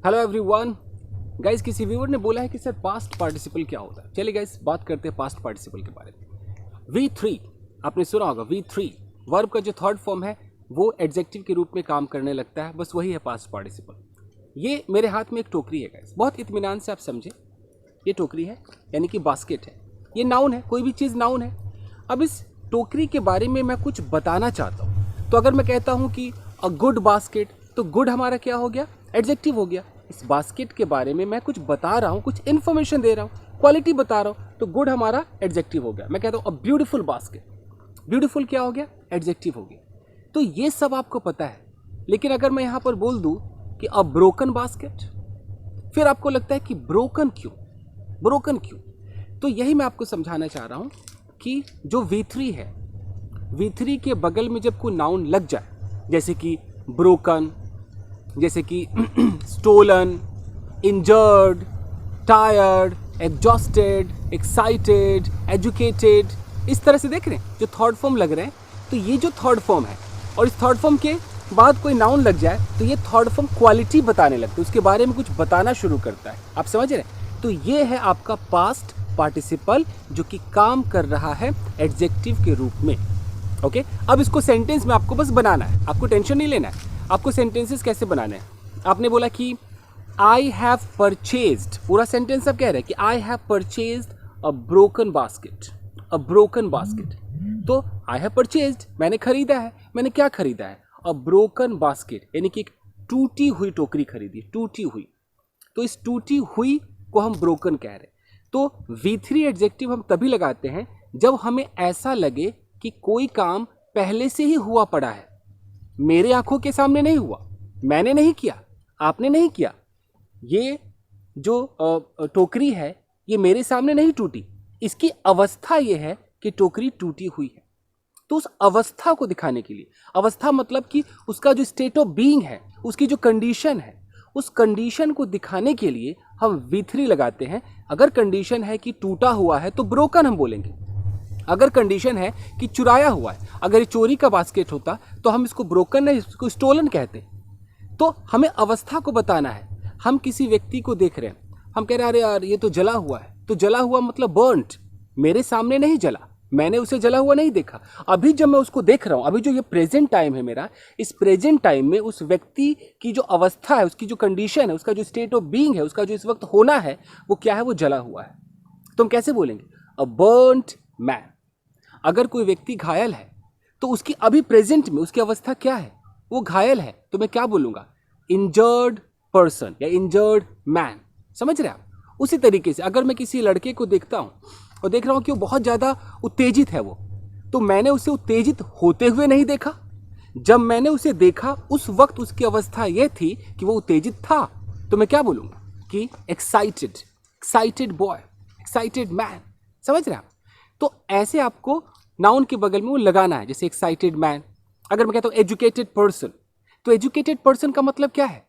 Hello everyone. Guys किसी viewer ने बोला है कि सर पास्ट पार्टिसिपल क्या होता है। चलिए गाइस बात करते हैं पास्ट पार्टिसिपल के बारे में। V3 आपने सुना होगा। V3 वर्ब का जो थर्ड फॉर्म है वो एडजेक्टिव के रूप में काम करने लगता है, बस वही है पास्ट पार्टिसिपल। ये मेरे हाथ में एक टोकरी है गाइस, बहुत इत्मीनान से आप समझे। ये टोकरी है यानी कि बास्केट है, ये नाउन है, कोई भी चीज़ नाउन है। अब इस टोकरी के बारे में मैं कुछ बताना चाहता हूँ, तो अगर मैं कहता हूँ कि अ गुड बास्केट, तो गुड हमारा क्या हो गया? एडजेक्टिव हो गया। इस बास्केट के बारे में मैं कुछ बता रहा हूँ, कुछ इन्फॉर्मेशन दे रहा हूँ, क्वालिटी बता रहा हूँ, तो गुड हमारा एडजेक्टिव हो गया। मैं कहता हूँ अ ब्यूटीफुल बास्केट, ब्यूटीफुल क्या हो गया? एडजेक्टिव हो गया। तो ये सब आपको पता है, लेकिन अगर मैं यहाँ पर बोल दूँ कि अ ब्रोकन बास्केट, फिर आपको लगता है कि ब्रोकन क्यों, ब्रोकन क्यों? तो यही मैं आपको समझाना चाह रहा हूँ कि जो V3 है, V3 के बगल में जब कोई नाउन लग जाए, जैसे कि ब्रोकन, जैसे कि stolen, injured, tired, exhausted, excited, educated, इस तरह से देख रहे हैं जो थर्ड फॉर्म लग रहे हैं। तो ये जो थर्ड फॉर्म है और इस थर्ड फॉर्म के बाद कोई नाउन लग जाए तो ये थर्ड फॉर्म क्वालिटी बताने लगता है, उसके बारे में कुछ बताना शुरू करता है। आप समझ रहे हैं? तो ये है आपका पास्ट पार्टिसिपल जो कि काम कर रहा है एडजेक्टिव के रूप में। ओके, अब इसको सेंटेंस में आपको बस बनाना है, आपको टेंशन नहीं लेना है। आपको सेंटेंसेस कैसे बनाने हैं? आपने बोला कि आई हैव परचेज्ड, पूरा सेंटेंस अब कह रहे हैं कि आई have purchased a broken basket, a broken basket. तो आई हैव परचेज्ड, मैंने खरीदा है। मैंने क्या खरीदा है? अ ब्रोकन बास्केट, यानी कि एक टूटी हुई टोकरी खरीदी, टूटी हुई। तो इस टूटी हुई को हम ब्रोकन कह रहे हैं। तो V3 एडजेक्टिव हम तभी लगाते हैं जब हमें ऐसा लगे कि कोई काम पहले से ही हुआ पड़ा है, मेरे आंखों के सामने नहीं हुआ, मैंने नहीं किया, आपने नहीं किया। ये जो टोकरी है ये मेरे सामने नहीं टूटी, इसकी अवस्था ये है कि टोकरी टूटी हुई है। तो उस अवस्था को दिखाने के लिए, अवस्था मतलब कि उसका जो स्टेट ऑफ बीइंग है, उसकी जो कंडीशन है, उस कंडीशन को दिखाने के लिए हम V3 लगाते हैं। अगर कंडीशन है कि टूटा हुआ है तो ब्रोकन हम बोलेंगे। अगर कंडीशन है कि चुराया हुआ है, अगर ये चोरी का बास्केट होता तो हम इसको ब्रोकन नहीं, इसको स्टोलन कहते। तो हमें अवस्था को बताना है। हम किसी व्यक्ति को देख रहे हैं, हम कह रहे हैं अरे यार ये तो जला हुआ है। तो जला हुआ मतलब बर्न्ड, मेरे सामने नहीं जला, मैंने उसे जला हुआ नहीं देखा। अभी जब मैं उसको देख रहा हूं, अभी जो ये प्रेजेंट टाइम है मेरा, इस प्रेजेंट टाइम में उस व्यक्ति की जो अवस्था है, उसकी जो कंडीशन है, उसका जो स्टेट ऑफ बीइंग है, उसका जो इस वक्त होना है, वो क्या है? वो जला हुआ है। तो हम कैसे बोलेंगे? अ बर्न्ड मैन। अगर कोई व्यक्ति घायल है तो उसकी अभी प्रेजेंट में उसकी अवस्था क्या है? वो घायल है। तो मैं क्या बोलूंगा? इंजर्ड पर्सन या इंजर्ड मैन। समझ रहे हैं आप? उसी तरीके से अगर मैं किसी लड़के को देखता हूं और देख रहा हूं कि वो बहुत ज्यादा उत्तेजित है, वो तो मैंने उसे उत्तेजित होते हुए नहीं देखा। जब मैंने उसे देखा उस वक्त उसकी अवस्था यह थी कि वो उत्तेजित था। तो मैं क्या बोलूंगा? कि excited, excited boy, excited man. समझ रहे हैं आप? तो ऐसे आपको नाउन के बगल में वो लगाना है, जैसे एक्साइटेड मैन। अगर मैं कहता हूं एजुकेटेड पर्सन, तो एजुकेटेड पर्सन का मतलब क्या है?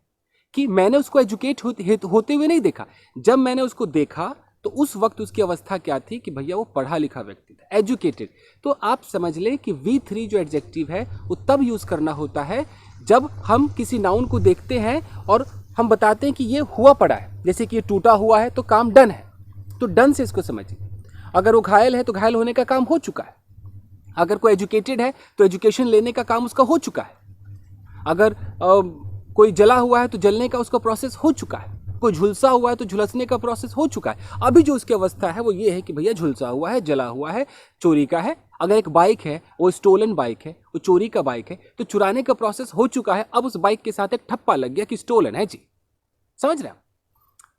कि मैंने उसको एजुकेट होते हुए नहीं देखा। जब मैंने उसको देखा तो उस वक्त उसकी अवस्था क्या थी? कि भैया वो पढ़ा लिखा व्यक्ति था, एजुकेटेड। तो आप समझ लें कि V3 जो एडजेक्टिव है वो तब यूज करना होता है जब हम किसी नाउन को देखते हैं और हम बताते हैं कि ये हुआ पड़ा है। जैसे कि ये टूटा हुआ है तो काम डन है, तो डन से इसको समझिए। अगर वो घायल है तो घायल होने का काम हो चुका है। अगर कोई एजुकेटेड है तो एजुकेशन लेने का काम उसका हो चुका है। अगर कोई जला हुआ है तो जलने का उसका प्रोसेस हो चुका है। कोई झुलसा हुआ है तो झुलसने का प्रोसेस हो चुका है। अभी जो उसकी अवस्था है वो ये है कि भैया झुलसा हुआ है, जला हुआ है, चोरी का है। अगर एक बाइक है, वो स्टोलन बाइक है, वो चोरी का बाइक है, तो चुराने का प्रोसेस हो चुका है। अब उस बाइक के साथ एक ठप्पा लग गया कि स्टोलन है जी। समझ रहे हैं?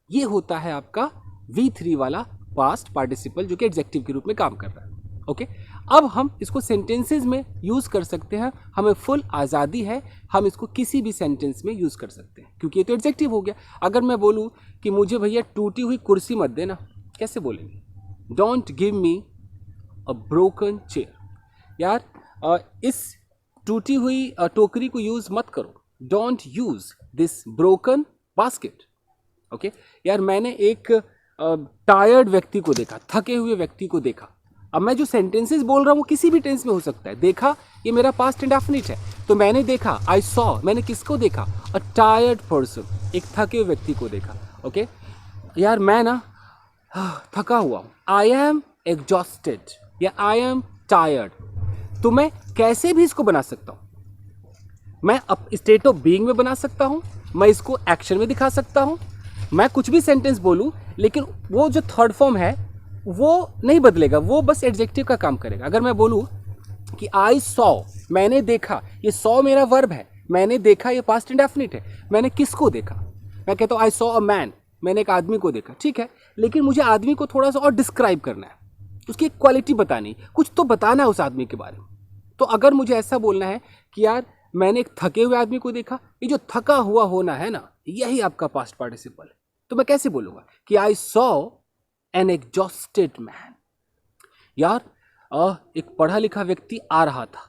ये होता है आपका V3 वाला पास्ट पार्टिसिपल जो कि एडजेक्टिव के रूप में काम कर रहा है। ओके, अब हम इसको सेंटेंसेस में यूज कर सकते हैं। हमें फुल आज़ादी है, हम इसको किसी भी सेंटेंस में यूज कर सकते हैं क्योंकि ये तो एडजेक्टिव हो गया। अगर मैं बोलूँ कि मुझे भैया टूटी हुई कुर्सी मत देना, कैसे बोलेंगे? Don't give me a broken chair. यार इस टूटी हुई टोकरी को यूज मत करो, don't use this broken basket. Okay यार, मैंने एक टायर्ड व्यक्ति को देखा, थके हुए व्यक्ति को देखा, अब मैं जो सेंटेंसेस बोल रहा हूँ वो किसी भी टेंस में हो सकता है। देखा, ये मेरा पास्ट इंडेफिनिट है, तो मैंने देखा, आई सॉ, मैंने किसको देखा, अ टायर्ड पर्सन, एक थके हुए व्यक्ति को देखा। ओके यार मैं ना थका हुआ हूँ, आई एम एग्जॉस्टेड या आई एम टायर्ड। तो मैं कैसे भी इसको बना सकता हूँ, मैं स्टेट ऑफ बीइंग में बना सकता हूँ, मैं इसको एक्शन में दिखा सकता हूँ, मैं कुछ भी सेंटेंस बोलूँ, लेकिन वो जो थर्ड फॉर्म है वो नहीं बदलेगा, वो बस एडजेक्टिव का काम करेगा। अगर मैं बोलूँ कि आई सॉ, मैंने देखा, ये सॉ मेरा वर्ब है, मैंने देखा ये पास्ट इंडेफिनिट है, मैंने किसको देखा, मैं कहता हूँ आई सॉ अ मैन, मैंने एक आदमी को देखा, ठीक है, लेकिन मुझे आदमी को थोड़ा सा और डिस्क्राइब करना है, उसकी एक क्वालिटी बतानी, कुछ तो बताना है उस आदमी के बारे में। तो अगर मुझे ऐसा बोलना है कि यार मैंने एक थके हुए आदमी को देखा, ये जो थका हुआ होना है ना, यही आपका पास्ट पार्टिसिपल है। तो मैं कैसे बोलूँगा कि I saw an exhausted man. यार एक पढ़ा लिखा व्यक्ति आ रहा था,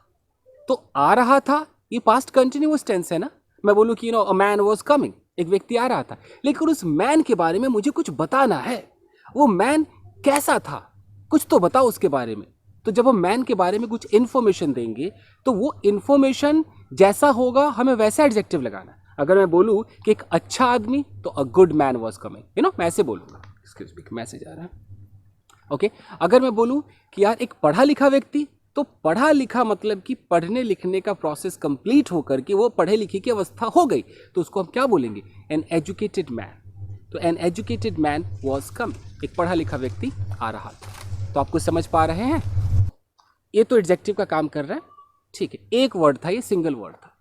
तो आ रहा था ये पास्ट कंटिन्यूअस टेंस है ना। मैं बोलूँ कि अ मैन वॉज कमिंग, एक व्यक्ति आ रहा था, लेकिन उस मैन के बारे में मुझे कुछ बताना है, वो मैन कैसा था, कुछ तो बताओ उसके बारे में। तो जब हम मैन के बारे में कुछ इन्फॉर्मेशन देंगे तो वो इन्फॉर्मेशन जैसा होगा हमें वैसा एडजेक्टिव लगाना। अगर मैं बोलूँ कि एक अच्छा आदमी, तो a good man was coming, मैं ऐसे बोलूँगा। एक्सक्यूज मी, मैसेज आ रहा है। ओके अगर मैं बोलूँ कि यार एक पढ़ा लिखा व्यक्ति, तो पढ़ा लिखा मतलब कि पढ़ने लिखने का प्रोसेस कंप्लीट होकर के वो पढ़े लिखे की अवस्था हो गई, तो उसको हम क्या बोलेंगे, एन एजुकेटेड मैन। तो an educated man was coming, एक पढ़ा लिखा व्यक्ति आ रहा था। तो आपको समझ पा रहे हैं, ये तो एडजेक्टिव का काम कर रहा है, ठीक है। एक वर्ड था, ये सिंगल वर्ड था।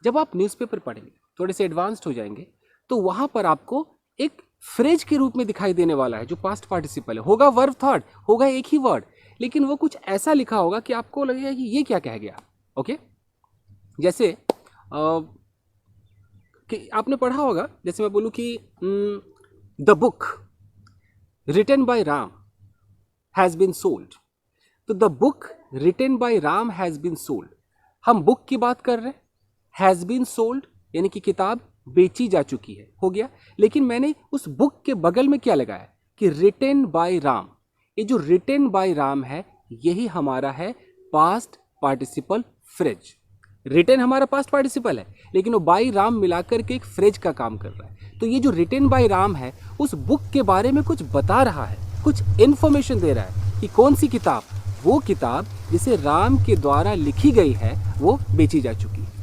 जब आप न्यूज़पेपर पढ़ेंगे, थोड़े से एडवांस्ड हो जाएंगे, तो वहाँ पर आपको एक फ्रेज के रूप में दिखाई देने वाला है जो पास्ट पार्टिसिपल है, होगा वर्ब थर्ड, होगा एक ही वर्ड, लेकिन वो कुछ ऐसा लिखा होगा कि आपको लगेगा कि ये क्या कह गया। ओके जैसे कि आपने पढ़ा होगा, जैसे मैं बोलूँ कि the book written by Ram has been sold. तो the book written by Ram has been sold, हम बुक की बात कर रहे हैं, हैज़ बीन सोल्ड यानी कि किताब बेची जा चुकी है, हो गया। लेकिन मैंने उस बुक के बगल में क्या लगाया कि रिटन बाय राम। ये जो रिटन बाय राम है, यही हमारा है पास्ट पार्टिसिपल फ्रेज। रिटन हमारा पास्ट पार्टिसिपल है, लेकिन वो बाय राम मिलाकर के एक फ्रेज का काम कर रहा है। तो ये जो रिटन बाय राम है, उस बुक के बारे में कुछ बता रहा है, कुछ इंफॉर्मेशन दे रहा है कि कौन सी किताब, वो किताब जिसे राम के द्वारा लिखी गई है, वो बेची जा चुकी है।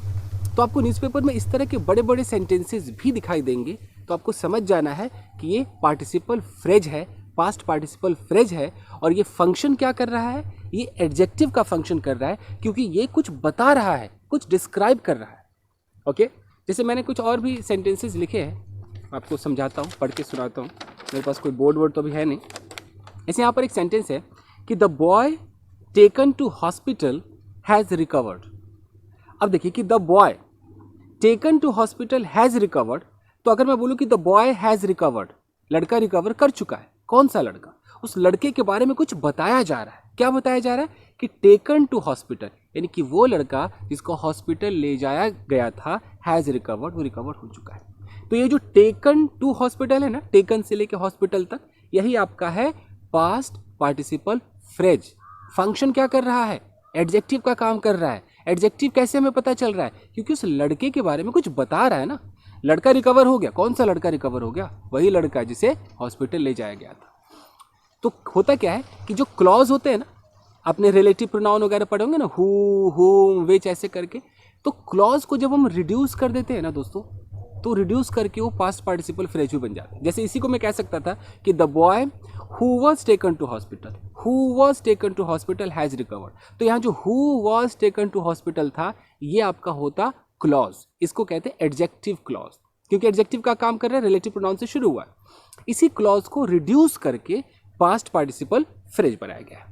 तो आपको न्यूज़पेपर में इस तरह के बड़े बड़े सेंटेंसेस भी दिखाई देंगे, तो आपको समझ जाना है कि ये पार्टिसिपल फ्रेज है, पास्ट पार्टिसिपल फ्रेज है, और ये फंक्शन क्या कर रहा है, ये एडजेक्टिव का फंक्शन कर रहा है, क्योंकि ये कुछ बता रहा है, कुछ डिस्क्राइब कर रहा है। ओके जैसे मैंने कुछ और भी सेंटेंसेस लिखे हैं, आपको समझाता हूँ, पढ़ के सुनाता हूँ, मेरे पास कोई बोर्ड वर्ड तो अभी है नहीं। ऐसे यहाँ पर एक सेंटेंस है कि the boy taken to hospital has recovered. अब देखिए कि the boy taken to hospital has recovered, तो अगर मैं बोलूँ कि द बॉय हैज़ रिकवर्ड, लड़का रिकवर कर चुका है, कौन सा लड़का, उस लड़के के बारे में कुछ बताया जा रहा है। क्या बताया जा रहा है कि टेकन टू हॉस्पिटल, यानी कि वो लड़का जिसको हॉस्पिटल ले जाया गया था, हैज़ रिकवर्ड, वो रिकवर हो चुका है। तो ये जो टेकन टू हॉस्पिटल है ना, टेकन से लेके हॉस्पिटल तक, यही आपका है पास्ट पार्टिसिपल फ्रेज। फंक्शन क्या कर रहा है, एडजेक्टिव का काम कर रहा है। एडजेक्टिव कैसे हमें पता चल रहा है, क्योंकि उस लड़के के बारे में कुछ बता रहा है ना। लड़का रिकवर हो गया, कौन सा लड़का रिकवर हो गया, वही लड़का जिसे हॉस्पिटल ले जाया गया था। तो होता क्या है कि जो क्लॉज होते हैं ना, आपने रिलेटिव प्रोनाउन वगैरह पढ़े होंगे ना, हु, हुम, विच ऐसे करके, तो क्लॉज को जब हम रिड्यूस कर देते हैं ना दोस्तों, तो रिड्यूस करके वो पास्ट पार्टिसिपल फ्रेज भी बन जाता है। जैसे इसी को मैं कह सकता था कि the boy who was taken to hospital, who was taken to hospital has recovered. तो यहाँ जो who was taken to hospital था, ये आपका होता क्लॉज, इसको कहते हैं एडजेक्टिव क्लॉज, क्योंकि एडजेक्टिव का काम कर रहा है, रिलेटिव प्रोनाउन से शुरू हुआ है। इसी क्लॉज को रिड्यूस करके पास्ट पार्टिसिपल फ्रेज बनाया गया है।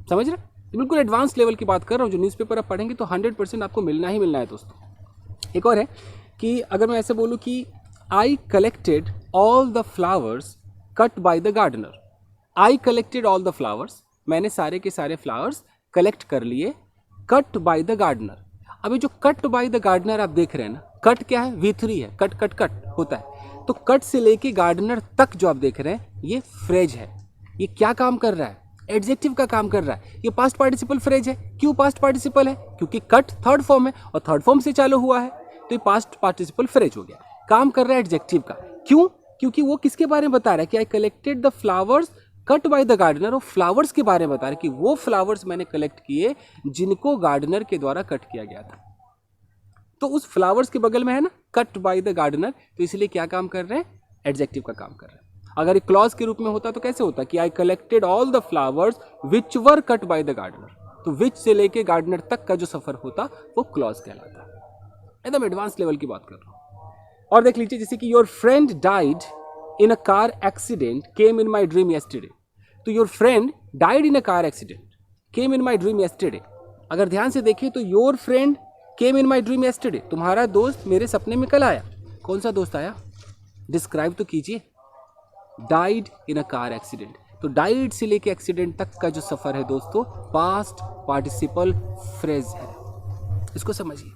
समझ रहे, बिल्कुल एडवांस लेवल की बात कर रहा हूँ। जो न्यूज़पेपर आप पढ़ेंगे तो 100% आपको मिलना ही मिलना है दोस्तों। एक और है कि अगर मैं ऐसे बोलूँ कि I collected all the flowers cut by the gardener. I collected all the flowers, मैंने सारे के सारे फ्लावर्स कलेक्ट कर लिए, कट बाय द गार्डनर। अभी जो कट बाय द गार्डनर आप देख रहे हैं ना, कट क्या है, V3 है, कट कट कट होता है। तो कट से लेके गार्डनर तक जो आप देख रहे हैं, ये फ्रेज है। ये क्या काम कर रहा है, एडजेक्टिव का काम कर रहा है। ये पास्ट पार्टिसिपल फ्रेज है। क्यों पास्ट पार्टिसिपल है? क्योंकि कट थर्ड फॉर्म है और थर्ड फॉर्म से चालू हुआ है, तो ये पास्ट पार्टिसिपल फ्रेज हो गया। काम कर रहा है एडजेक्टिव का। क्यों? क्योंकि वो किसके बारे में बता रहा है कि I collected the flowers cut by the gardener. और फ्लावर्स के बारे में बता रहा है कि वो फ्लावर्स मैंने कलेक्ट किए जिनको गार्डनर के द्वारा कट किया गया था। तो उस फ्लावर्स के बगल में है ना कट बाय द गार्डनर, तो इसलिए क्या काम कर रहे हैं? एडजेक्टिव का काम कर रहे हैं। अगर एक क्लॉज के रूप में होता तो कैसे होता कि I collected all the flowers which were cut by the gardener. तो विच से लेके गार्डनर तक का जो सफर होता वो क्लॉज कहलाता है। एकदम एडवांस लेवल की बात कर रहा हूं। और देख लीजिए जैसे कि your friend died in a car accident came in my dream yesterday. तो your friend died in a car accident came in my dream yesterday. अगर ध्यान से देखिए तो your friend came in my dream yesterday, तुम्हारा दोस्त मेरे सपने में कल आया। कौन सा दोस्त आया? डिस्क्राइब तो कीजिए। Died in a car accident. तो डाइड से लेके एक्सीडेंट तक का जो सफर है दोस्तों पास्ट पार्टिसिपल फ्रेज है। इसको समझिए,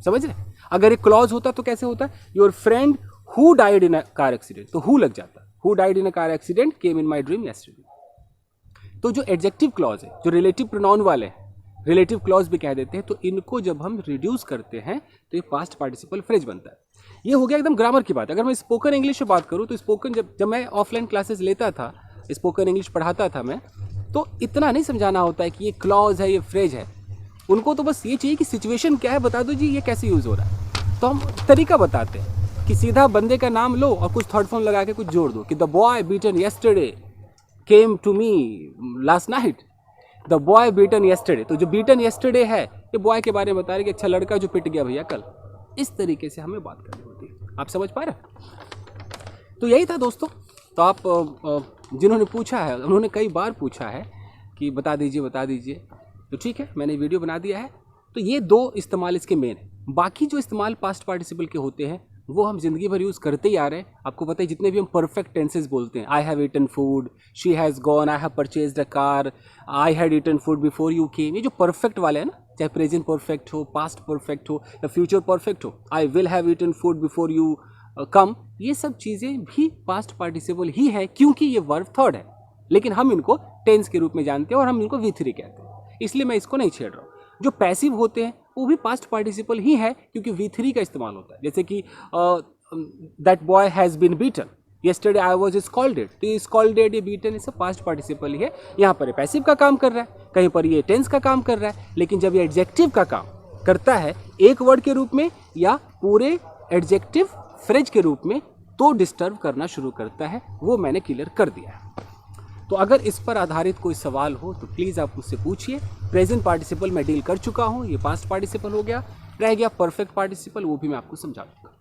समझ रहे? अगर एक क्लॉज होता तो कैसे होता? Your friend who died in a car accident, तो हु लग जाता। Who died in a car accident came in my dream yesterday. तो जो एडजेक्टिव क्लॉज है, जो रिलेटिव प्रोनाउन वाले हैं, रिलेटिव क्लॉज भी कह देते हैं, तो इनको जब हम रिड्यूस करते हैं तो ये पास्ट पार्टिसिपल फ्रेज बनता है। ये हो गया एकदम ग्रामर की बात। अगर मैं स्पोकन इंग्लिश में बात करूँ तो स्पोकन जब मैं ऑफलाइन क्लासेस लेता था, स्पोकन इंग्लिश पढ़ाता था मैं, तो इतना नहीं समझाना होता है कि ये क्लॉज है, ये फ्रेज है। उनको तो बस ये चाहिए कि सिचुएशन क्या है बता दो जी, ये कैसे यूज़ हो रहा है। तो हम तरीका बताते हैं कि सीधा बंदे का नाम लो और कुछ थर्ड फॉर्म लगा के कुछ जोड़ दो कि the boy beaten yesterday came to me last night. The boy beaten yesterday, तो जो बीटन येस्टरडे है ये बॉय के बारे में बता रहे कि अच्छा लड़का जो पिट गया भैया कल। इस तरीके से हमें बात करनी होती है। आप समझ पा रहे हैं? तो यही था दोस्तों। तो आप जिन्होंने पूछा है उन्होंने कई बार पूछा है कि बता दीजिए, तो ठीक है मैंने वीडियो बना दिया है। तो ये दो इस्तेमाल इसके मेन है। बाकी जो इस्तेमाल पास्ट पार्टिसिपल के होते हैं वो हम जिंदगी भर यूज़ करते ही आ रहे हैं। आपको पता है जितने भी हम परफेक्ट टेंसेस बोलते हैं, I have eaten food, she has gone, I have purchased a car, I had eaten food before you came, ये जो परफेक्ट वाले हैं ना, चाहे प्रेजेंट परफेक्ट हो, पास्ट परफेक्ट हो या फ्यूचर परफेक्ट हो, I will have eaten food before you come, ये सब चीज़ें भी पास्ट पार्टिसिपल ही है क्योंकि ये वर्ब थर्ड है। लेकिन हम इनको टेंस के रूप में जानते हैं और हम इनको V3 कहते हैं, इसलिए मैं इसको नहीं छेड़ रहा हूँ। जो पैसिव होते हैं वो भी पास्ट पार्टिसिपल ही है क्योंकि V3 का इस्तेमाल होता है। जैसे कि that boy has been beaten, yesterday I was scolded, तो ये स्कॉल्डेड, ये बीटन, ये सब पास्ट पार्टिसिपल ही है। यहाँ पर पैसिव का काम कर रहा है, कहीं पर ये टेंस का काम कर रहा है। लेकिन जब ये एडजेक्टिव का काम करता है एक वर्ड के रूप में या पूरे एडजेक्टिव फ्रेज के रूप में, तो डिस्टर्ब करना शुरू करता है। वो मैंने क्लियर कर दिया है। तो अगर इस पर आधारित कोई सवाल हो तो प्लीज़ आप मुझसे पूछिए। प्रेजेंट पार्टिसिपल मैं डील कर चुका हूँ, ये पास्ट पार्टिसिपल हो गया। रह गया परफेक्ट पार्टिसिपल, वो भी मैं आपको समझा दूँगा।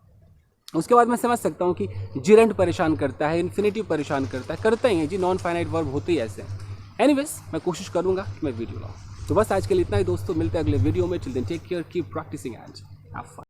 उसके बाद मैं समझ सकता हूँ कि जिरंट परेशान करता है, इन्फिनेटिव परेशान करता है, करता ही है जी, नॉन फाइनाइट वर्ब होते ही ऐसे हैं। एनीवेज मैं कोशिश करूँगा कि मैं वीडियो लाऊँ। तो बस आज के लिए इतना ही दोस्तों, मिलते हैं अगले वीडियो में। Till then take care, keep practising and have fun.